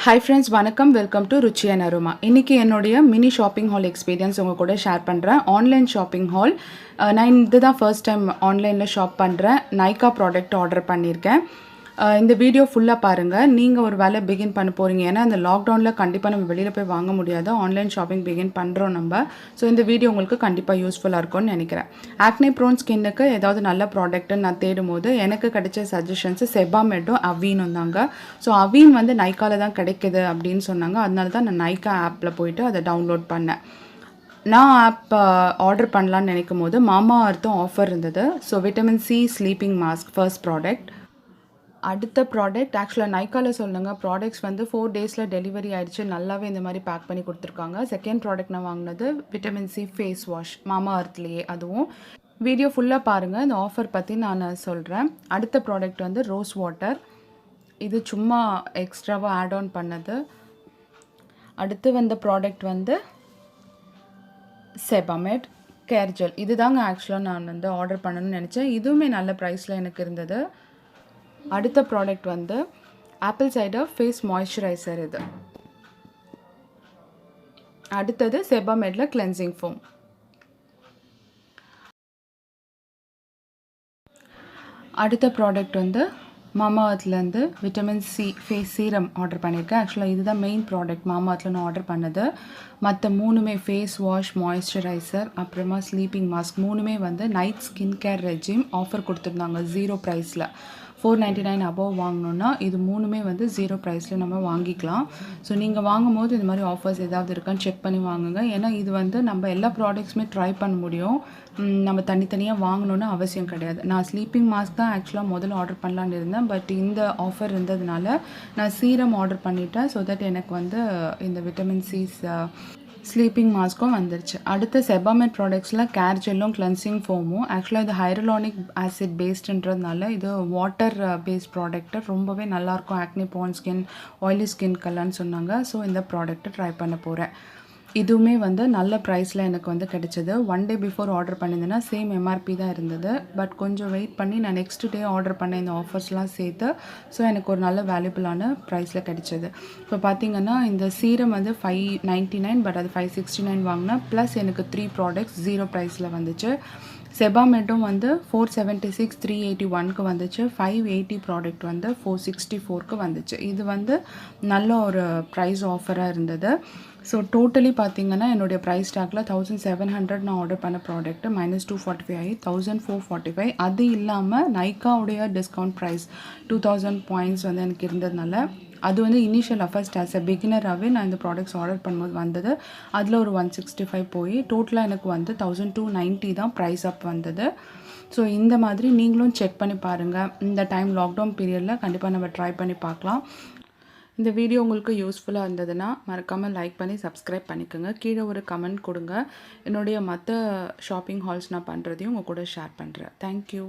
Hi friends, வணக்கம். Welcome to Ruchi and Aruma. இன்றைக்கி என்னுடைய மினி ஷாப்பிங் ஹால் எக்ஸ்பீரியன்ஸ் உங்கள் கூட ஷேர் பண்ணுறேன். Online shopping hall. நான் இதுதான் ஃபர்ஸ்ட் டைம் ஆன்லைனில் ஷாப் பண்ணுறேன். நைக்கா ப்ராடக்ட் ஆர்டர் பண்ணியிருக்கேன். இந்த வீடியோ ஃபுல்லாக பாருங்கள். நீங்கள் ஒரு வேலை பிகின் பண்ண போகிறீங்க. ஏன்னா இந்த லாக்டவுனில் கண்டிப்பாக நம்ம வெளியில் போய் வாங்க முடியாது. ஆன்லைன் ஷாப்பிங் பிகின் பண்ணுறோம் நம்ம. ஸோ இந்த வீடியோ உங்களுக்கு கண்டிப்பாக யூஸ்ஃபுல்லாக இருக்கும்னு நினைக்கிறேன். ஆக்னே ப்ரோன் ஸ்கின்னுக்கு ஏதாவது நல்ல ப்ராடக்ட்டுன்னு நான் தேடும் போது எனக்கு கிடைச்ச சஜஷன்ஸு செபாமெட்டும் அவீனும் தாங்க. ஸோ அவீன் வந்து நைக்காவில் தான் கிடைக்கிது அப்படின்னு சொன்னாங்க. அதனால தான் நான் நைக்கா ஆப்பில் போய்ட்டு அதை டவுன்லோட் பண்ணேன். நான் ஆப் ஆர்டர் பண்ணலான்னு நினைக்கும் போது மாமா அர்த்தும் ஆஃபர் இருந்தது. So vitamin C sleeping mask first product. அடுத்த ப்ராடக்ட் ஆக்சுவலாக நைக்காவில் சொல்லுங்கள் ப்ராடக்ட்ஸ் வந்து 4 டேஸில் டெலிவரி ஆகிடுச்சு. நல்லாவே இந்த மாதிரி பேக் பண்ணி கொடுத்துருக்காங்க. செகண்ட் ப்ராடக்ட் நான் வாங்கினது விட்டமின் சி ஃபேஸ் வாஷ் மாமா அர்த்லேயே. அதுவும் வீடியோ ஃபுல்லாக பாருங்கள். இந்த ஆஃபர் பற்றி நான் சொல்கிறேன். அடுத்த ப்ராடக்ட் வந்து ரோஸ் வாட்டர். இது சும்மா எக்ஸ்ட்ராவாக ஆட் ஆன் பண்ணது. அடுத்து வந்த ப்ராடக்ட் வந்து செபாமெட் கேர் ஜெல். இது தாங்க ஆக்சுவலாக நான் வந்து ஆர்டர் பண்ணணும்னு நினச்சேன். இதுவுமே நல்ல ப்ரைஸில் எனக்கு இருந்தது. அடுத்த ப்ராடக்ட் வந்து ஆப்பிள் சைடர் ஃபேஸ் மாய்ஸ்சரைசர். இது அடுத்தது செபாமெட்ல கிளென்சிங் ஃபோம். அடுத்த ப்ராடக்ட் வந்து மாமா அர்த்லேருந்து vitamin C face serum order பண்ணியிருக்கேன். ஆக்சுவலாக இதுதான் மெயின் ப்ராடக்ட் மாமா அர்த்தில் நான் ஆர்டர் பண்ணது. மற்ற மூணுமே ஃபேஸ் வாஷ், மாய்ஸ்சரைசர், அப்புறமா ஸ்லீப்பிங் மாஸ்க் மூணுமே வந்து night skin care regime offer கொடுத்துருந்தாங்க 0 ப்ரைஸில். 499 அபோவ் வாங்கினோன்னா இது மூணுமே வந்து 0 ப்ரைஸில் நம்ம வாங்கிக்கலாம். ஸோ நீங்கள் வாங்கும் போது இது மாதிரி ஆஃபர்ஸ் ஏதாவது இருக்கான்னு செக் பண்ணி வாங்குங்க. ஏன்னா இது வந்து நம்ம எல்லா ப்ராடக்ட்ஸுமே ட்ரை பண்ண முடியும். நம்ம தனித்தனியாக வாங்கணுன்னு அவசியம் கிடையாது. நான் ஸ்லீப்பிங் மாஸ்க் தான் ஆக்சுவலாக முதல்ல ஆர்டர் பண்ணலான்னு இருந்தேன். பட் இந்த ஆஃபர் இருந்ததுனால நான் சீரம் ஆர்டர் பண்ணிட்டேன். ஸோ தட் எனக்கு வந்து இந்த விட்டமின் சி ஸ்லீப்பிங் மாஸ்க்கும் வந்துருச்சு. அடுத்த செபாமெட் ப்ராடக்ட்ஸில் கேர் ஜெல்லும் கிளென்சிங் ஃபோமும். ஆக்சுவலாக இது ஹைரலானிக் ஆசிட் பேஸ்டுன்றதுனால இது வாட்டர் பேஸ்ட் ப்ராடக்ட்டு ரொம்பவே நல்லாயிருக்கும். ஆக்னி ப்ரோன் ஸ்கின், ஆயிலி ஸ்கின்கெல்லாம் சொன்னாங்க. ஸோ இந்த ப்ராடக்ட்டை ட்ரை பண்ண போகிறேன். இதுவுமே வந்து நல்ல ப்ரைஸில் எனக்கு வந்து கிடைச்சது. 1 டே பிஃபோர் ஆர்டர் பண்ணியிருந்தேன்னா சேம் எம்ஆர்பி தான் இருந்தது. பட் கொஞ்சம் வெயிட் பண்ணி நான் நெக்ஸ்ட் டே ஆர்டர் பண்ண இந்த ஆஃபர்ஸ்லாம் சேர்த்து ஸோ எனக்கு ஒரு நல்ல வேல்யூபிளான ப்ரைஸில் கிடைச்சது. இப்போ பார்த்திங்கன்னா இந்த சீரம் வந்து 599, பட் அது 569 வாங்கினேன். ப்ளஸ் எனக்கு 3 ப்ராடக்ட்ஸ் 0 ப்ரைஸில் வந்துச்சு. செபாமெட்டும் வந்து 476 381க்கு வந்துச்சு. 580 ப்ராடக்ட் வந்து 464க்கு வந்துச்சு. இது வந்து நல்ல ஒரு ப்ரைஸ் ஆஃபராக இருந்தது. ஸோ டோட்டலி பார்த்திங்கன்னா என்னுடைய ப்ரைஸ் டேக்கில் 1700 நான் ஆர்டர் பண்ண ப்ராடக்ட்டு -245 ஆகி 1445. அது இல்லாமல் நைக்காவுடைய டிஸ்கவுண்ட் ப்ரைஸ் 2000 பாயிண்ட்ஸ் வந்து எனக்கு இருந்ததுனால அது வந்து இனிஷியல் ஃபர்ஸ்ட் ஆஸ் எ பிகினராகவே நான் இந்த ப்ராடக்ட்ஸ் ஆர்டர் பண்ணும்போது வந்தது. அதில் ஒரு 165 போய் டோட்டலாக எனக்கு வந்து 1290 தான் ப்ரைஸ் அப் வந்தது. ஸோ இந்த மாதிரி நீங்களும் செக் பண்ணி பாருங்கள். இந்த டைம் லாக்டவுன் பீரியடில் கண்டிப்பாக நம்ம ட்ரை பண்ணி பார்க்கலாம். இந்த வீடியோ உங்களுக்கு யூஸ்ஃபுல்லாக இருந்ததுன்னா மறக்காமல் லைக் பண்ணி சப்ஸ்கிரைப் பண்ணிக்கோங்க. கீழே ஒரு கமெண்ட் கொடுங்க. என்னுடைய மற்ற ஷாப்பிங் ஹால்ஸ் நான் பண்ணுறதையும் உங்கள் கூட ஷேர் பண்ணுறேன். தேங்க்யூ.